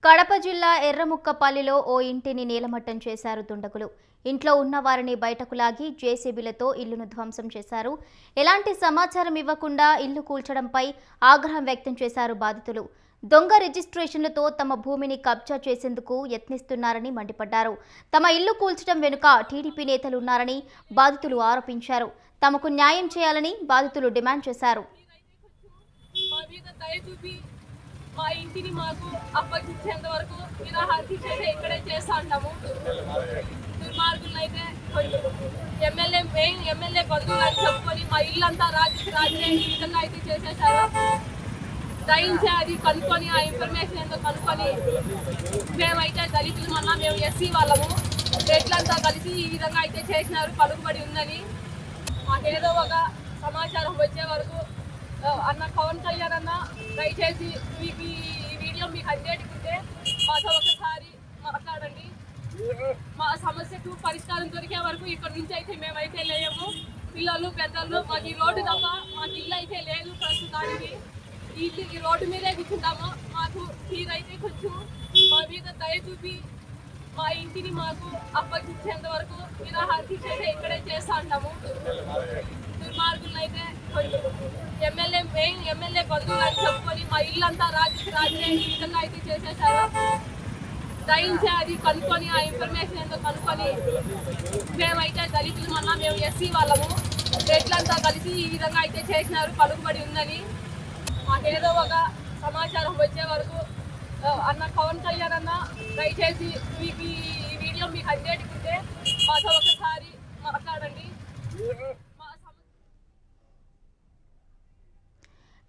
కడప జిల్లా ఎర్రముక్కపల్లిలో ఓ ఇంటిని నీలమట్టం చేశారు దుండగులు. ఇంట్లో ఉన్న వారిని బయటకు లాగి జేసీబీలతో ఇల్లును ధ్వంసం చేశారు. ఎలాంటి సమాచారం ఇవ్వకుండా ఇల్లు కూల్చడంపై ఆగ్రహం వ్యక్తం చేశారు బాధితులు. దొంగ రిజిస్ట్రేషన్లతో తమ భూమిని కబ్జా చేసేందుకు యత్నిస్తున్నారని మండిపడ్డారు. తమ ఇల్లు కూల్చడం వెనుక టీడీపీ నేతలు ఉన్నారని బాధితులు ఆరోపించారు. తమకు న్యాయం చేయాలని బాధితులు డిమాండ్ చేశారు. మా ఇంటిని మాకు అప్పగించేంత వరకు నిరాహారతి చేసి ఇక్కడే చేస్తా ఉంటాము. దుర్మార్గులను అయితే ఎమ్మెల్యే బంధువులు అని చెప్పుకొని మా ఇల్లంతా రాజే ఈ విధంగా అయితే చేసేసారు. దయించి అది కనుక్కొని ఆ ఇన్ఫర్మేషన్ ఏంటో కనుక్కొని మేమైతే దళితులు మళ్ళా మేము ఎస్సీ వాళ్ళము రెడ్లంతా కలిసి ఈ విధంగా అయితే చేసినారు. పలుకుబడి ఉందని మాకేదో ఒక సమాచారం వచ్చే వరకు అన్న పవన్ కళ్యాణ్ అన్న దయచేసి మీకు ఈ వీడియో మీకు అందేటికుంటే మాతో ఒకసారి మాట్లాడండి. మా సమస్యకు పరిష్కారం దొరికే వరకు ఇక్కడ నుంచి అయితే మేమైతే లేము. పిల్లలు పెద్దలు మాకు ఈ రోడ్డు తప్ప మాకు ఇల్లు అయితే లేదు. ప్రస్తుతానికి ఈ రోడ్డు మీదే కూర్చుంటాము. మాకు మీరైతే కొంచెం మా మీద దయ చూపి మా ఇంటిని మాకు అప్పగించేంత వరకు నిరాహారతి చేసి ఇక్కడే చేస్తా ఉంటాము. దుర్మార్గులను అయితే ఎమ్మెల్యే బంధువులు అని చెప్పుకొని మా ఇల్లంతా రాజే ఈ విధంగా అయితే చేసేసారు. దయించి అది కనుక్కొని ఆ ఇన్ఫర్మేషన్ ఏంటో కనుక్కొని మేమైతే దళితులు మళ్ళా మేము ఎస్సీ వాళ్ళము రెడ్లంతా కలిసి ఈ విధంగా అయితే చేసినారు. పలుకుబడి ఉందని మాకేదో ఒక సమాచారం వచ్చే వరకు అన్న పవన్ కళ్యాణ్ అన్న దయచేసి మీకు ఈ వీడియో మీకు అందేటికుంటే మాతో ఒకసారి మాట్లాడండి.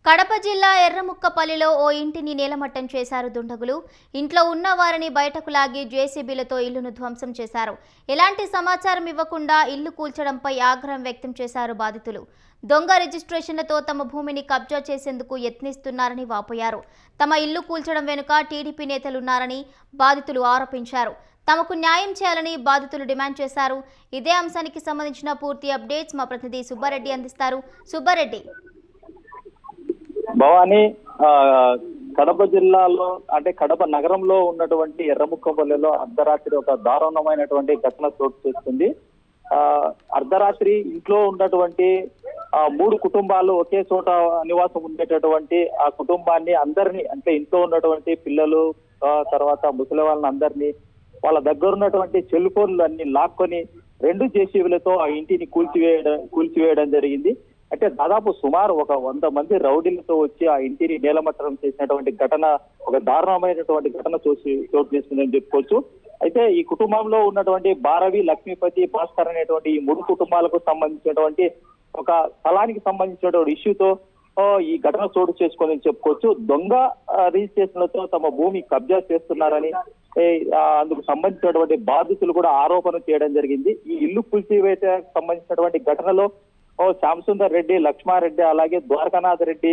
కడప జిల్లా ఎర్రముక్కపల్లిలో ఓ ఇంటిని నీలమట్టం చేశారు దుండగులు. ఇంట్లో ఉన్న వారిని బయటకు లాగి జేసీబీలతో ఇల్లును ధ్వంసం చేశారు. ఎలాంటి సమాచారం ఇవ్వకుండా ఇల్లు కూల్చడంపై ఆగ్రహం వ్యక్తం చేశారు బాధితులు. దొంగ రిజిస్ట్రేషన్లతో తమ భూమిని కబ్జా చేసేందుకు యత్నిస్తున్నారని వాపోయారు. తమ ఇల్లు కూల్చడం వెనుక టీడీపీ నేతలున్నారని బాధితులు ఆరోపించారు. తమకు న్యాయం చేయాలని బాధితులు డిమాండ్ చేశారు. ఇదే అంశానికి సంబంధించిన పూర్తి అప్డేట్స్ మా ప్రతినిధి సుబ్బారెడ్డి అందిస్తారు. సుబ్బారెడ్డి. భవానీ, కడప జిల్లాలో అంటే కడప నగరంలో ఉన్నటువంటి ఎర్రముక్కపల్లిలో అర్ధరాత్రి ఒక దారుణమైనటువంటి ఘటన చోటు చేసుకుంది. అర్ధరాత్రి ఇంట్లో ఉన్నటువంటి 3 కుటుంబాలు ఒకే చోట నివాసం ఉండేటటువంటి ఆ కుటుంబాన్ని అందరినీ అంటే ఇంట్లో ఉన్నటువంటి పిల్లలు తర్వాత ముసలి వాళ్ళని అందరినీ వాళ్ళ దగ్గర ఉన్నటువంటి సెల్ ఫోన్లు అన్ని లాక్కొని 2 జేసీబీలతో ఆ ఇంటిని కూల్చివేయడం జరిగింది. అంటే దాదాపు సుమారు ఒక 100 మంది రౌడీలతో వచ్చి ఆ ఇంటిని నేలమట్టడం చేసినటువంటి ఘటన ఒక దారుణమైనటువంటి ఘటన చోటు చేసుకుందని చెప్పుకోవచ్చు. అయితే ఈ కుటుంబంలో ఉన్నటువంటి భారవి, లక్ష్మీపతి, భాస్కర్ అనేటువంటి ఈ 3 కుటుంబాలకు సంబంధించినటువంటి ఒక స్థలానికి సంబంధించినటువంటి ఇష్యూతో ఈ ఘటన చోటు చేసుకుందని చెప్పుకోవచ్చు. దొంగ రిజిస్ట్రేషన్లతో తమ భూమి కబ్జా చేస్తున్నారని అందుకు సంబంధించినటువంటి బాధితులు కూడా ఆరోపణ చేయడం జరిగింది. ఈ ఇల్లు కూల్చివేతకు సంబంధించినటువంటి ఘటనలో శ్యామసుందర్ రెడ్డి, లక్ష్మారెడ్డి అలాగే ద్వారకానాథ్ రెడ్డి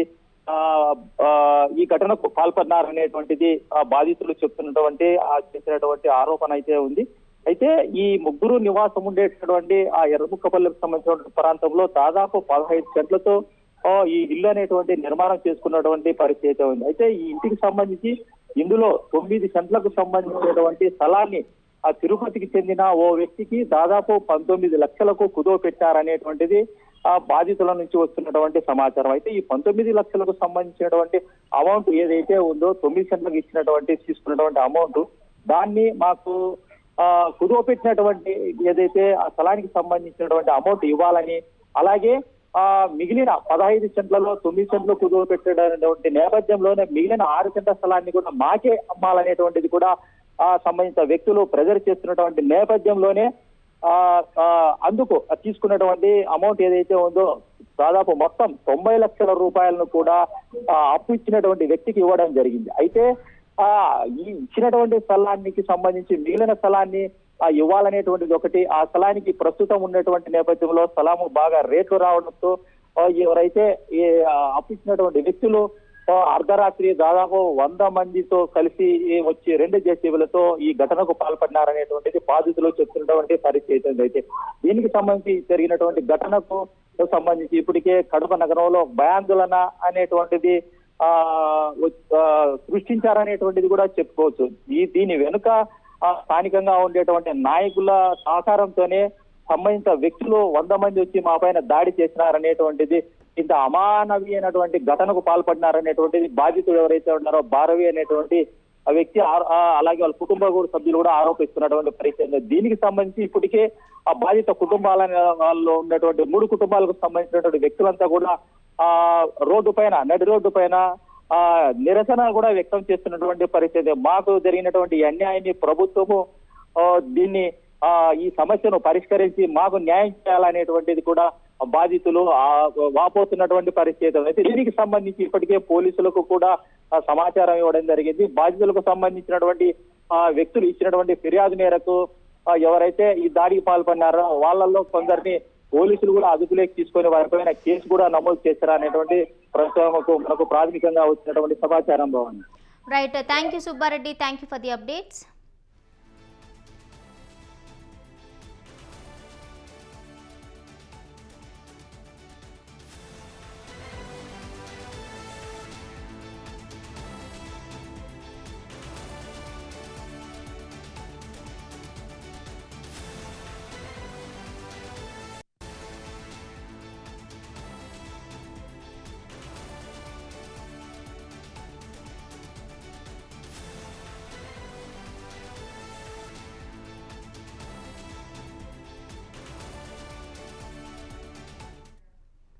ఈ ఘటనకు పాల్పడినారనేటువంటిది బాధితులు చెప్తున్నటువంటి చేసినటువంటి ఆరోపణ అయితే ఉంది. అయితే ఈ 3 నివాసం ఉండేటటువంటి ఆ ఎర్రముక్కపల్లికి సంబంధించిన ప్రాంతంలో దాదాపు 15 సెంట్లతో ఈ ఇల్లు అనేటువంటి నిర్మాణం చేసుకున్నటువంటి పరిస్థితి ఉంది. అయితే ఈ ఇంటికి సంబంధించి ఇందులో 9 సెంట్లకు సంబంధించినటువంటి స్థలాన్ని ఆ తిరుపతికి చెందిన ఓ వ్యక్తికి దాదాపు 19 లక్షలకు కుదో పెట్టారనేటువంటిది ఆ బాధితుల నుంచి వస్తున్నటువంటి సమాచారం. అయితే ఈ 19 లక్షలకు సంబంధించినటువంటి అమౌంట్ ఏదైతే ఉందో 9 సెంట్లకు ఇచ్చినటువంటి తీసుకున్నటువంటి అమౌంట్ దాన్ని మాకు కుదో పెట్టినటువంటి ఏదైతే ఆ స్థలానికి సంబంధించినటువంటి అమౌంట్ ఇవ్వాలని, అలాగే మిగిలిన 15 సెంట్లలో 9 సెంట్లు కుదో పెట్టేటటువంటి నేపథ్యంలోనే మిగిలిన 6 సెంట్ల స్థలాన్ని కూడా మాకే అమ్మాలనేటువంటిది కూడా సంబంధిత వ్యక్తులు ప్రెజర్ చేస్తున్నటువంటి నేపథ్యంలోనే అందుకు తీసుకున్నటువంటి అమౌంట్ ఏదైతే ఉందో దాదాపు మొత్తం 90 లక్షల రూపాయలను కూడా అప్పు ఇచ్చినటువంటి వ్యక్తికి ఇవ్వడం జరిగింది. అయితే ఈ ఇచ్చినటువంటి స్థలానికి సంబంధించి మిగిలిన స్థలాన్ని ఇవ్వాలనేటువంటిది ఒకటి. ఆ స్థలానికి ప్రస్తుతం ఉన్నటువంటి నేపథ్యంలో స్థలము బాగా రేట్లు రావడంతో ఎవరైతే ఈ అప్పు ఇచ్చినటువంటి వ్యక్తులు అర్ధరాత్రి దాదాపు 100 మందితో కలిసి వచ్చి 2 జేసీబీలతో ఈ ఘటనకు పాల్పడినారనేటువంటిది బాధితులు చెప్తున్నటువంటి పరిస్థితి. అయితే దీనికి సంబంధించి జరిగినటువంటి ఘటనకు సంబంధించి ఇప్పటికే కడప నగరంలో భయాందోళన అనేటువంటిది సృష్టించారనేటువంటిది కూడా చెప్పుకోవచ్చు. దీని వెనుక స్థానికంగా ఉండేటువంటి నాయకుల సహకారంతోనే సంబంధిత వ్యక్తులు 100 మంది వచ్చి మా పైన దాడి చేసినారనేటువంటిది, ఇంత అమానవీయమైనటువంటి ఘటనకు పాల్పడినారనేటువంటిది బాధితుడు ఎవరైతే ఉన్నారో భారవి అనేటువంటి ఆ వ్యక్తి అలాగే వాళ్ళ కుటుంబ సభ్యులు కూడా ఆరోపిస్తున్నటువంటి పరిస్థితి. దీనికి సంబంధించి ఇప్పటికే ఆ బాధిత కుటుంబాలలో ఉన్నటువంటి 3 కుటుంబాలకు సంబంధించినటువంటి వ్యక్తులంతా కూడా నడి రోడ్డు పైన నిరసన కూడా వ్యక్తం చేస్తున్నటువంటి పరిస్థితి. మాకు జరిగినటువంటి అన్యాయాన్ని ప్రభుత్వము దీన్ని ఈ సమస్యను పరిష్కరించి మాకు న్యాయం చేయాలనేటువంటిది కూడా బాధితులు వాపోతున్నటువంటి పరిస్థితి. అయితే దీనికి సంబంధించి ఇప్పటికే పోలీసులకు కూడా సమాచారం ఇవ్వడం జరిగింది. బాధితులకు సంబంధించినటువంటి వ్యక్తులు ఇచ్చినటువంటి ఫిర్యాదు మేరకు ఎవరైతే ఈ దాడికి పాల్పడినారో వాళ్ళల్లో కొందరిని పోలీసులు కూడా అదుపులోకి తీసుకొని వారిపైన కేసు కూడా నమోదు చేశారు అనేటువంటి మనకు ప్రాథమికంగా వచ్చినటువంటి సమాచారం బాగుంది. Right, thank you Subbareddy, thank you for the updates.